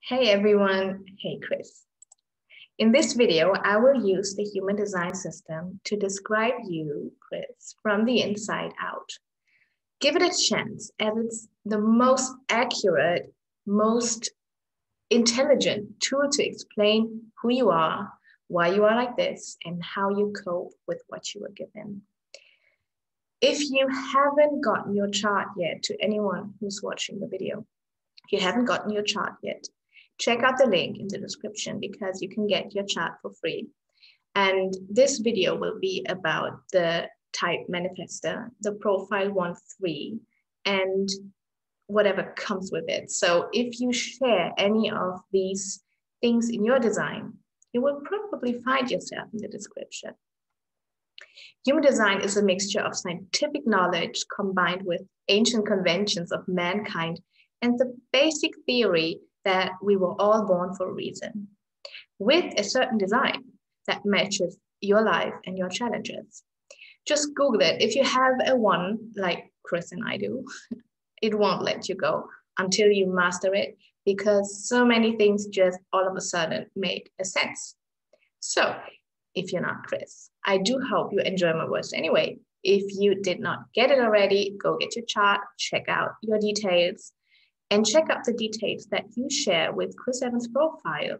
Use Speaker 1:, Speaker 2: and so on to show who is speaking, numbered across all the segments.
Speaker 1: Hey everyone, hey Chris. In this video, I will use the human design system to describe you, Chris, from the inside out. Give it a chance, as it's the most accurate, most intelligent tool to explain who you are, why you are like this, and how you cope with what you were given. If you haven't gotten your chart yet, to anyone who's watching the video, if you haven't gotten your chart yet, check out the link in the description because you can get your chart for free. And this video will be about the type Manifestor, the profile 1-3, and whatever comes with it. So if you share any of these things in your design, you will probably find yourself in the description. Human design is a mixture of scientific knowledge combined with ancient conventions of mankind and the basic theory that we were all born for a reason, with a certain design that matches your life and your challenges. Just Google it. If you have a 1, like Chris and I do, it won't let you go until you master it, because so many things just all of a sudden make a sense. So if you're not Chris, I do hope you enjoy my words anyway. If you did not get it already, go get your chart, check out your details, and check out the details that you share with Chris Evans' profile,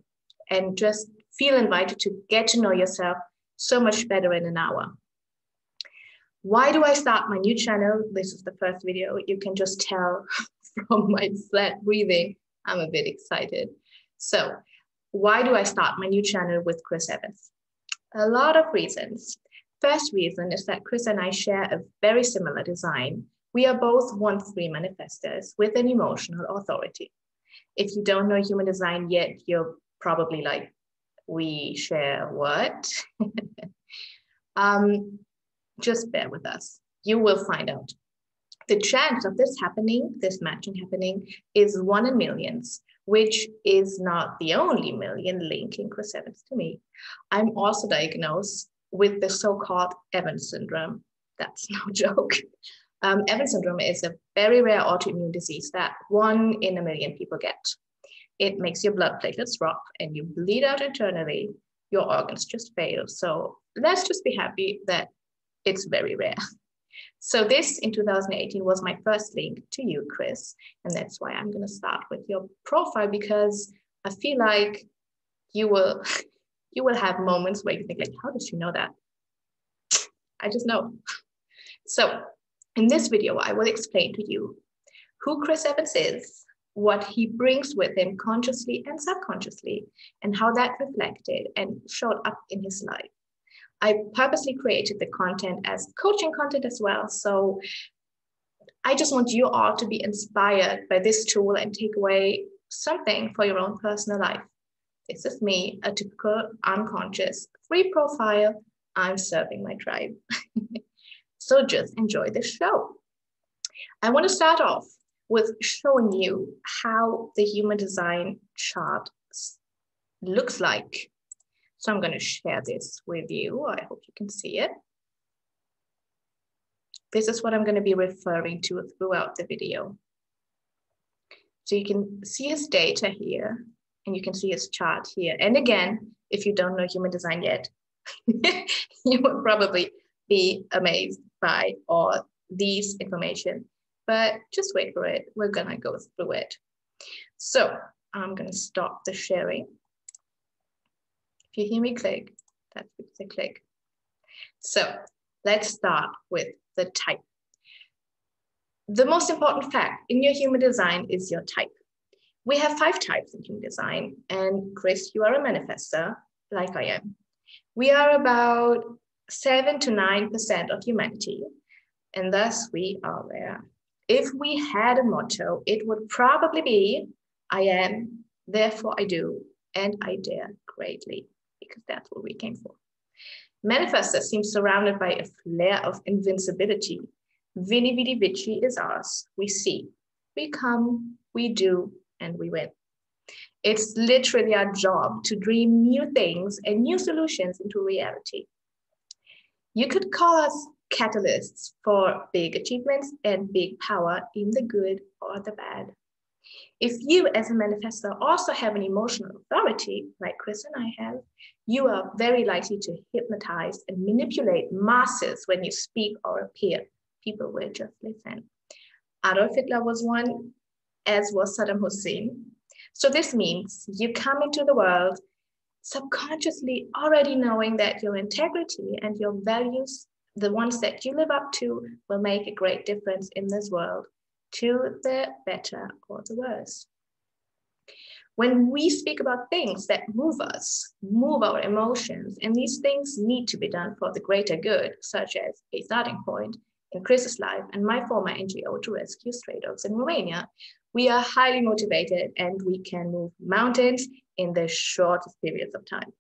Speaker 1: and just feel invited to get to know yourself so much better in an hour. Why do I start my new channel? This is the first video. You can just tell from my flat breathing, I'm a bit excited. So why do I start my new channel with Chris Evans? A lot of reasons. First reason is that Chris and I share a very similar design. We are both 1-3 manifestors with an emotional authority. If you don't know human design yet, you're probably like, we share what? Just bear with us. You will find out. The chance of this happening, this matching happening, is 1 in millions, which is not the only million linking Chris Evans to me. I'm also diagnosed with the so-called Evans syndrome. That's no joke. Evans syndrome is a very rare autoimmune disease that 1 in a million people get. It makes your blood platelets drop and you bleed out internally. Your organs just fail. So let's just be happy that it's very rare. So this in 2018 was my first link to you, Chris. And that's why I'm going to start with your profile, because I feel like you will have moments where you think like, how did she know that? I just know. So in this video, I will explain to you who Chris Evans is, what he brings with him consciously and subconsciously, and how that reflected and showed up in his life. I purposely created the content as coaching content as well. So I just want you all to be inspired by this tool and take away something for your own personal life. This is me, a typical unconscious free profile. I'm serving my tribe. So just enjoy the show. I want to start off with showing you how the human design chart looks like. So I'm going to share this with you. I hope you can see it. This is what I'm going to be referring to throughout the video. So you can see his data here, and you can see his chart here. And again, if you don't know human design yet, you will probably be amazed by all these information, but just wait for it. We're going to go through it. So I'm going to stop the sharing. If you hear me click, that's because I click. So let's start with the type. The most important fact in your human design is your type. We have 5 types in human design, and Chris, you are a manifestor, like I am. We are about 7 to 9% of humanity, and thus we are rare. If we had a motto, it would probably be, I am, therefore I do, and I dare greatly, because that's what we came for. Manifestor seems surrounded by a flare of invincibility. Vini vidi vici is ours. We see, we come, we do, and we win. It's literally our job to dream new things and new solutions into reality. You could call us catalysts for big achievements and big power in the good or the bad. If you as a manifestor also have an emotional authority, like Chris and I have, you are very likely to hypnotize and manipulate masses when you speak or appear. People will just listen. Adolf Hitler was one, as was Saddam Hussein. So this means you come into the world subconsciously already knowing that your integrity and your values, the ones that you live up to, will make a great difference in this world, to the better or the worse. When we speak about things that move us, move our emotions, and these things need to be done for the greater good, such as a starting point in Chris's life and my former NGO to rescue stray dogs in Romania, we are highly motivated and we can move mountains in the shortest periods of time.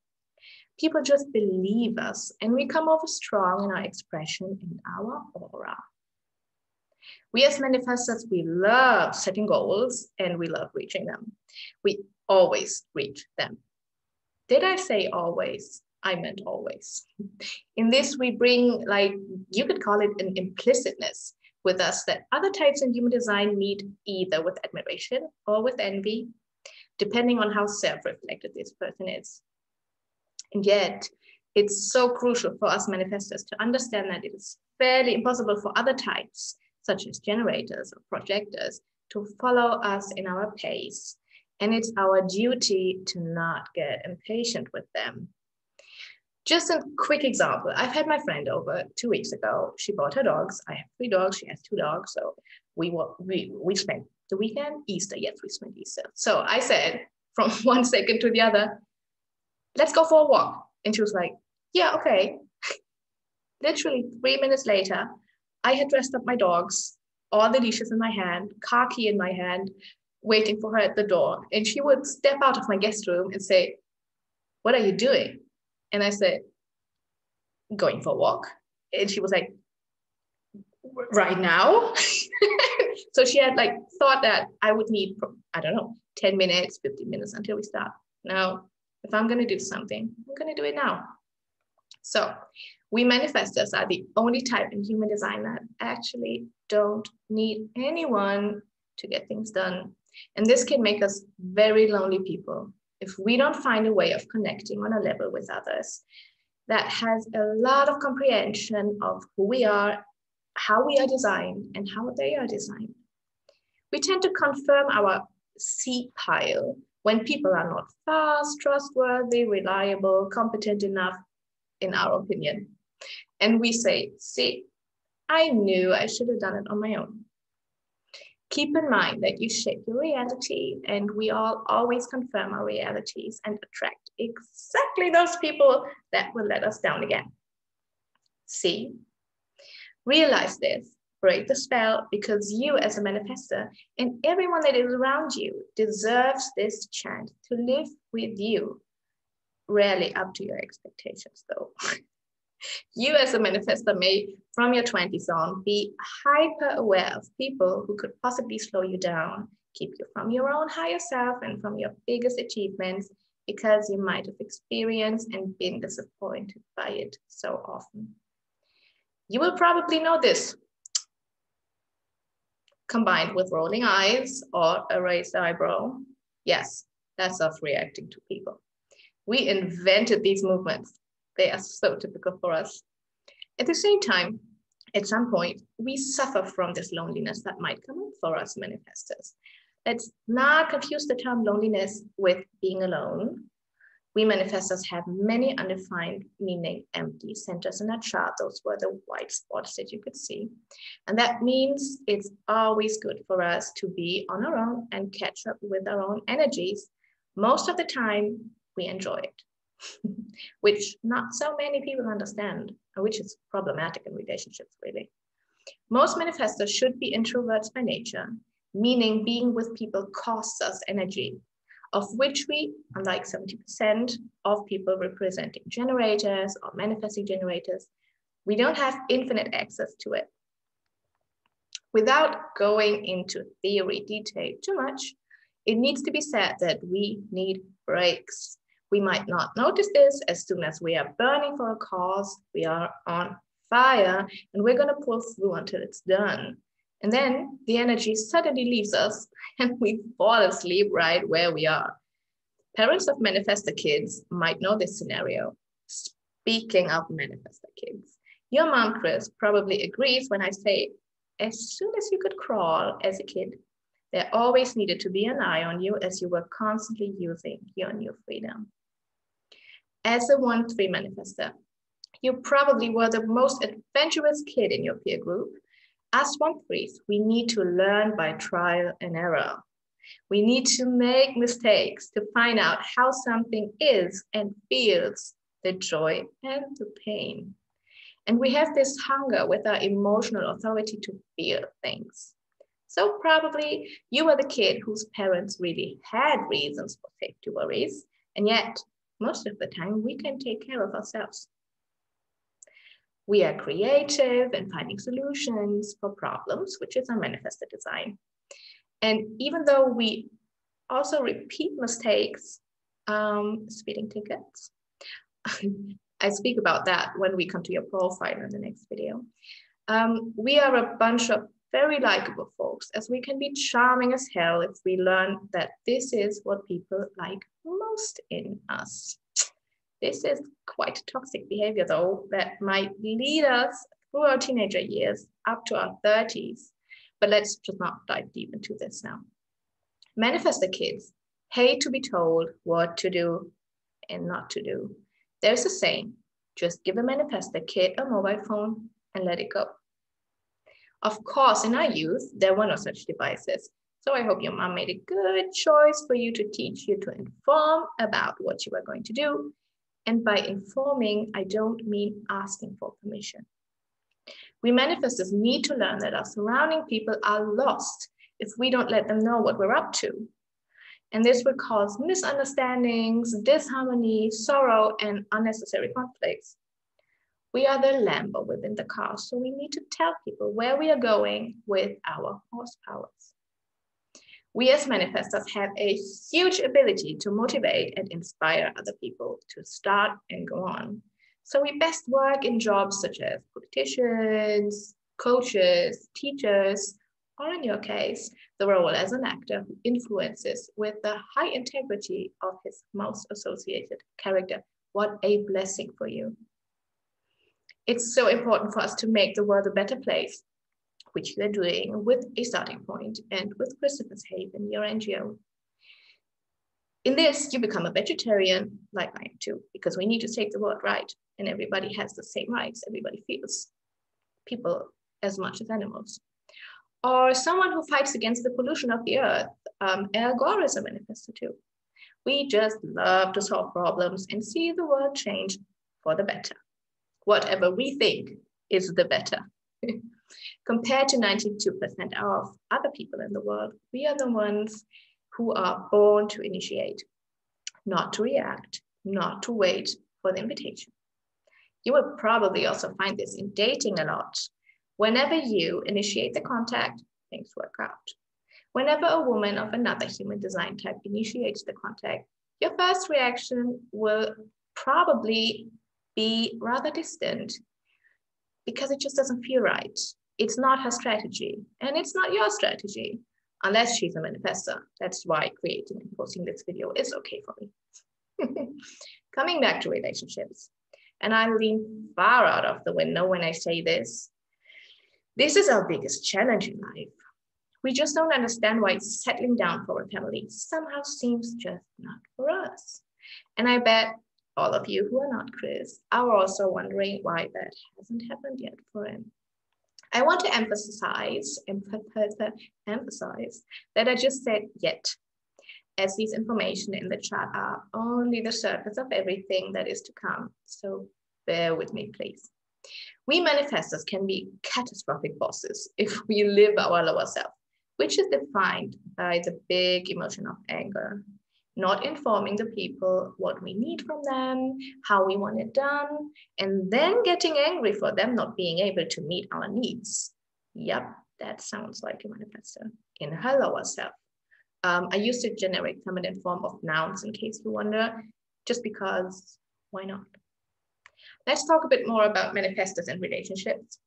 Speaker 1: People just believe us and we come over strong in our expression and our aura. We as manifestors, we love setting goals and we love reaching them. We always reach them. Did I say always? I meant always. In this, we bring, like, you could call it an implicitness with us that other types in human design meet either with admiration or with envy, depending on how self-reflected this person is. And yet, it's so crucial for us manifestors to understand that it is fairly impossible for other types, such as generators or projectors, to follow us in our pace. And it's our duty to not get impatient with them. Just a quick example. I've had my friend over 2 weeks ago. She brought her dogs. I have 3 dogs. She has 2 dogs. So we spent the weekend, Easter. Yes, we spent Easter. So I said from one second to the other, let's go for a walk. And she was like, yeah, okay. Literally 3 minutes later, I had dressed up my dogs, all the leashes in my hand, car key in my hand, waiting for her at the door. And she would step out of my guest room and say, what are you doing? And I said, going for a walk. And she was like, right now? So she had like thought that I would need, I don't know, 10 minutes, 15 minutes until we start. Now, if I'm going to do something, I'm going to do it now. So we manifestors are the only type in human design that actually don't need anyone to get things done. And this can make us very lonely people if we don't find a way of connecting on a level with others that has a lot of comprehension of who we are, how we are designed, and how they are designed. We tend to confirm our seed pile when people are not fast, trustworthy, reliable, competent enough, in our opinion. And we say, see, I knew I should have done it on my own. Keep in mind that you shape your reality, and we all always confirm our realities and attract exactly those people that will let us down again. See? Realize this, break the spell, because you as a manifestor and everyone that is around you deserves this chance to live with you. Rarely up to your expectations though. You as a manifestor may, from your 20s on, be hyper aware of people who could possibly slow you down, keep you from your own higher self and from your biggest achievements, because you might have experienced and been disappointed by it so often. You will probably know this, combined with rolling eyes or a raised eyebrow. Yes, that's us reacting to people. We invented these movements. They are so typical for us. At the same time, at some point, we suffer from this loneliness that might come up for us manifestors. Let's not confuse the term loneliness with being alone. We manifestors have many undefined, meaning empty centers in our chart. Those were the white spots that you could see. And that means it's always good for us to be on our own and catch up with our own energies. Most of the time, we enjoy it, which not so many people understand, which is problematic in relationships, really. Most manifestors should be introverts by nature, meaning being with people costs us energy, of which we, unlike 70% of people representing generators or manifesting generators, we don't have infinite access to it. Without going into theory detail too much, it needs to be said that we need breaks. We might not notice this as soon as we are burning for a cause, we are on fire, and we're going to pull through until it's done. And then the energy suddenly leaves us and we fall asleep right where we are. Parents of manifestor kids might know this scenario. Speaking of manifestor kids, your mom, Chris, probably agrees when I say, as soon as you could crawl as a kid, there always needed to be an eye on you as you were constantly using your new freedom. As a 1-3 manifestor, you probably were the most adventurous kid in your peer group. As 1-3s, we need to learn by trial and error. We need to make mistakes to find out how something is and feels, the joy and the pain. And we have this hunger with our emotional authority to feel things. So probably you were the kid whose parents really had reasons for safety worries, and yet most of the time we can take care of ourselves. We are creative in finding solutions for problems, which is our manifestor design. And even though we also repeat mistakes, speeding tickets, I speak about that when we come to your profile in the next video. We are a bunch of very likable folks, as we can be charming as hell if we learn that this is what people like most in us. This is quite a toxic behavior, though, that might lead us through our teenager years up to our 30s. But let's just not dive deep into this now. Manifestor kids hate to be told what to do and not to do. There's a saying, just give a manifestor kid a mobile phone and let it go. Of course, in our youth, there were no such devices. So I hope your mom made a good choice for you to teach you to inform about what you are going to do. And by informing, I don't mean asking for permission. We manifestors need to learn that our surrounding people are lost if we don't let them know what we're up to. And this will cause misunderstandings, disharmony, sorrow, and unnecessary conflicts. We are the Lambo within the car, so we need to tell people where we are going with our horsepowers. We as manifestors have a huge ability to motivate and inspire other people to start and go on. So we best work in jobs such as politicians, coaches, teachers, or in your case, the role as an actor who influences with the high integrity of his most associated character. What a blessing for you. It's so important for us to make the world a better place, which you are doing with a starting point and with Christopher's Haven, your NGO. In this, you become a vegetarian, like I am too, because we need to take the world right, and everybody has the same rights. Everybody feels people as much as animals. Or someone who fights against the pollution of the earth. Al Gore is a manifestor too. We just love to solve problems and see the world change for the better. Whatever we think is the better. Compared to 92% of other people in the world, we are the ones who are born to initiate, not to react, not to wait for the invitation. You will probably also find this in dating a lot. Whenever you initiate the contact, things work out. Whenever a woman of another human design type initiates the contact, your first reaction will probably be rather distant because it just doesn't feel right. It's not her strategy, and it's not your strategy, unless she's a manifestor. That's why creating and posting this video is okay for me. Coming back to relationships, and I lean far out of the window when I say this. This is our biggest challenge in life. We just don't understand why settling down for a family somehow seems just not for us. And I bet all of you who are not Chris are also wondering why that hasn't happened yet for him. I want to emphasize that I just said yet, as these information in the chat are only the surface of everything that is to come. So bear with me, please. We manifestors can be catastrophic bosses if we live our lower self, which is defined by the big emotion of anger, not informing the people what we need from them, how we want it done, and then getting angry for them not being able to meet our needs. Yep, that sounds like a manifestor in her lower self. I used to generate feminine form of nouns in case you wonder, just because, why not? Let's talk a bit more about manifestors and relationships.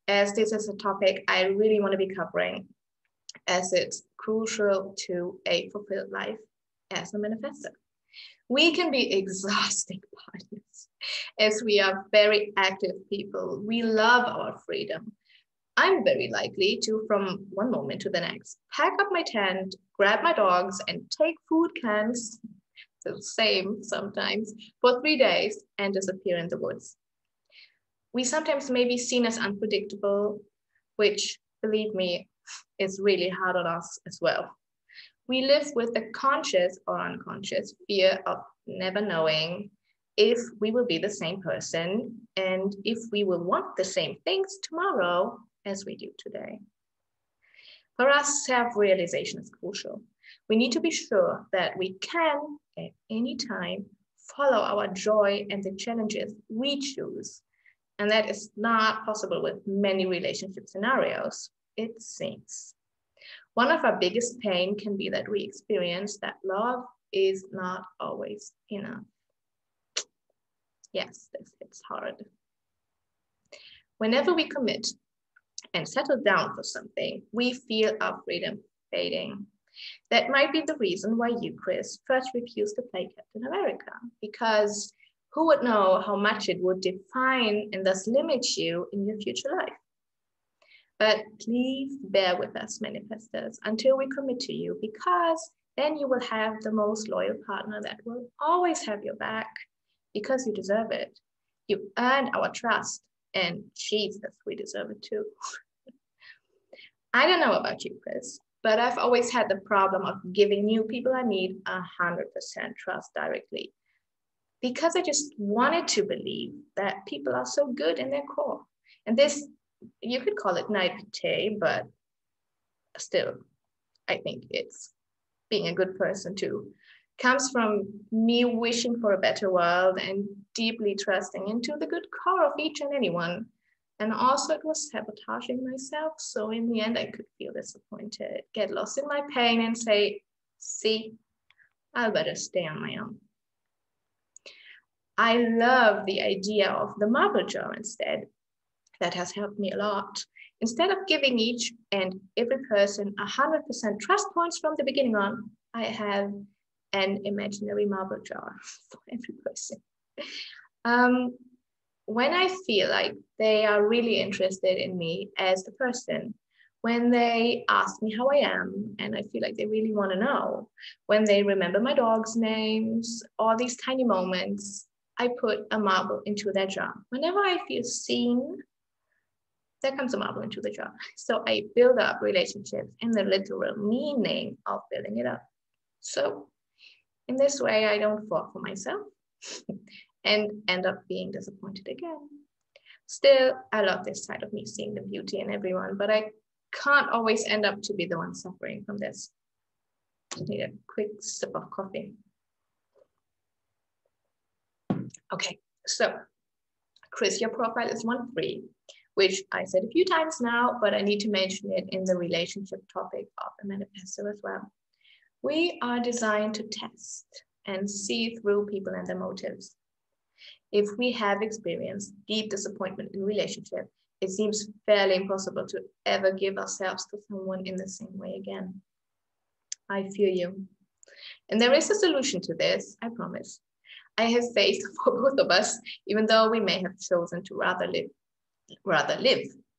Speaker 1: as this is a topic I really want to be covering, as it's crucial to a fulfilled life as a manifestor. We can be exhausting partners as we are very active people. We love our freedom. I'm very likely to, from one moment to the next, pack up my tent, grab my dogs, and take food cans, the same sometimes, for 3 days and disappear in the woods. We sometimes may be seen as unpredictable, which, believe me, is really hard on us as well. We live with the conscious or unconscious fear of never knowing if we will be the same person and if we will want the same things tomorrow as we do today. For us, self-realization is crucial. We need to be sure that we can, at any time, follow our joy and the challenges we choose. And that is not possible with many relationship scenarios, it seems. One of our biggest pain can be that we experience that love is not always enough. Yes, this hits hard. Whenever we commit and settle down for something, we feel our freedom fading. That might be the reason why you, Chris, first refused to play Captain America, because who would know how much it would define and thus limit you in your future life? But please bear with us, manifestors, until we commit to you, because then you will have the most loyal partner that will always have your back, because you deserve it. You earned our trust, and Jesus, we deserve it too. I don't know about you, Chris, but I've always had the problem of giving new people I meet 100% trust directly, because I just wanted to believe that people are so good in their core. And this, you could call it naivete, but still, I think it's being a good person too. Comes from me wishing for a better world and deeply trusting into the good core of each and anyone. And also it was sabotaging myself. So in the end, I could feel disappointed, get lost in my pain and say, see, I'll better stay on my own. I love the idea of the marble jar instead. That has helped me a lot. Instead of giving each and every person 100% trust points from the beginning on, I have an imaginary marble jar for every person. When I feel like they are really interested in me as a person, when they ask me how I am, and I feel like they really want to know, when they remember my dog's names, all these tiny moments, I put a marble into their jar. Whenever I feel seen, there comes a marble into the jar. So I build up relationships in the literal meaning of building it up. So in this way, I don't fall for myself and end up being disappointed again. Still, I love this side of me, seeing the beauty in everyone, but I can't always end up to be the one suffering from this. I need a quick sip of coffee. Okay, so Chris, your profile is 1-3, which I said a few times now, but I need to mention it in the relationship topic of the manifesto as well. We are designed to test and see through people and their motives. If we have experienced deep disappointment in relationship, it seems fairly impossible to ever give ourselves to someone in the same way again. I feel you. And there is a solution to this, I promise. I have faith for both of us, even though we may have chosen to rather live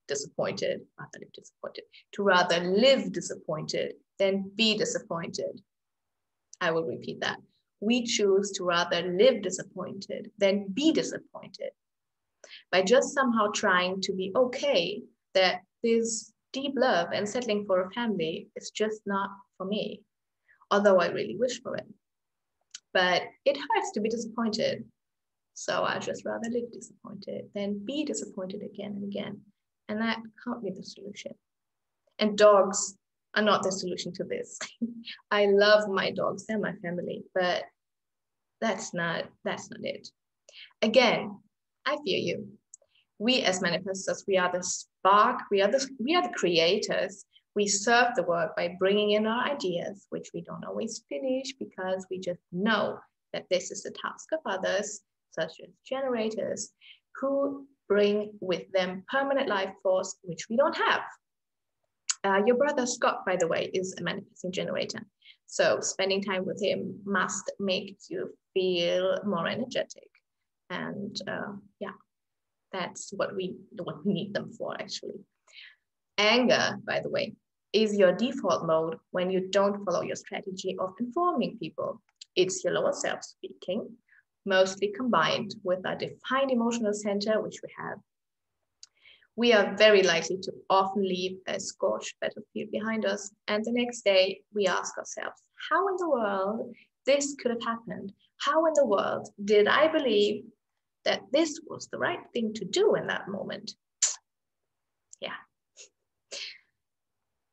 Speaker 1: disappointed than be disappointed. I will repeat that. We choose to rather live disappointed than be disappointed. By just somehow trying to be okay that this deep love and settling for a family is just not for me, although I really wish for it. But it hurts to be disappointed. So I just rather live disappointed than be disappointed again and again. And that can't be the solution. And dogs are not the solution to this. I love my dogs, they're my family, but that's not it. Again, I feel you. We as manifestors, we are the spark, we are the creators. We serve the world by bringing in our ideas, which we don't always finish because we just know that this is the task of others, such as generators, who bring with them permanent life force, which we don't have. Your brother Scott, by the way, is a manifesting generator. So spending time with him must make you feel more energetic. And yeah, that's what we need them for, actually. Anger, by the way, is your default mode when you don't follow your strategy of informing people. It's your lower self speaking, mostly combined with our defined emotional center, which we have. We are very likely to often leave a scorched battlefield behind us. And the next day, we ask ourselves, how in the world this could have happened? How in the world did I believe that this was the right thing to do in that moment? Yeah.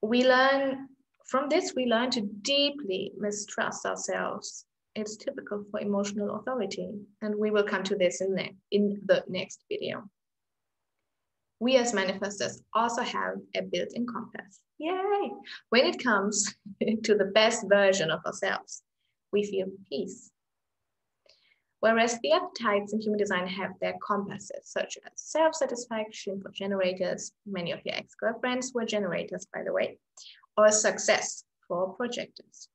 Speaker 1: We learn from this, we learn to deeply mistrust ourselves. It's typical for emotional authority. And we will come to this in the next video. We as manifestors also have a built-in compass. Yay! When it comes to the best version of ourselves, we feel peace. Whereas the other types in human design have their compasses, such as self-satisfaction for generators, many of your ex-girlfriends were generators, by the way, or success for projectors.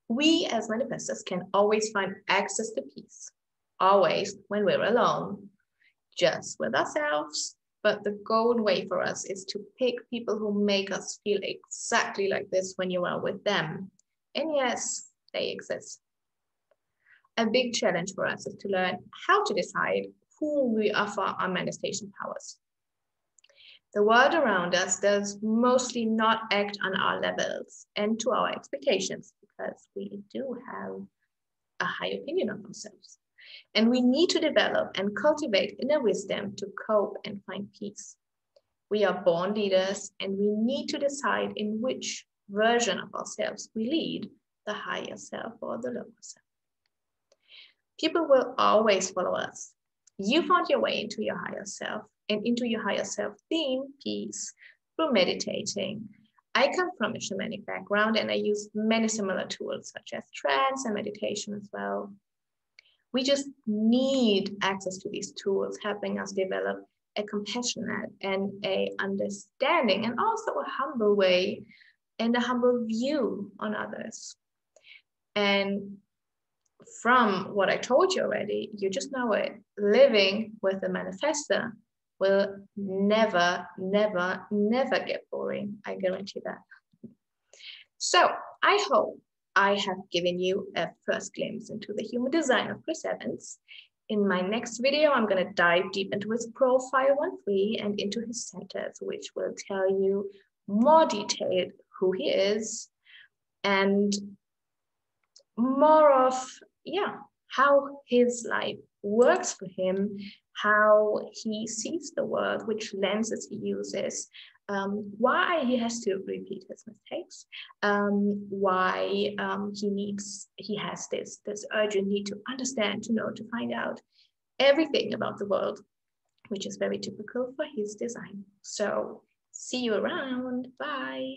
Speaker 1: We as manifestors can always find access to peace, always when we're alone, just with ourselves. But the golden way for us is to pick people who make us feel exactly like this when you are with them. And yes, they exist. A big challenge for us is to learn how to decide who we offer our manifestation powers. The world around us does mostly not act on our levels and to our expectations, because we do have a high opinion of ourselves. And we need to develop and cultivate inner wisdom to cope and find peace. We are born leaders, and we need to decide in which version of ourselves we lead, the higher self or the lower self. People will always follow us. You found your way into your higher self and into your higher self theme, peace, through meditating. I come from a shamanic background, and I use many similar tools such as trance and meditation as well. We just need access to these tools, helping us develop a compassionate and a understanding and also a humble way and a humble view on others. And from what I told you already, you just know it. Living with a manifestor will never, never, never get boring. I guarantee that. So I hope I have given you a first glimpse into the human design of Chris Evans. In my next video, I'm going to dive deep into his profile 1-3 and into his centers, which will tell you more detailed who he is and more of, how his life works for him, how he sees the world, which lenses he uses, why he has to repeat his mistakes, why he has this urgent need to understand, to know, to find out everything about the world, which is very typical for his design. So see you around. Bye.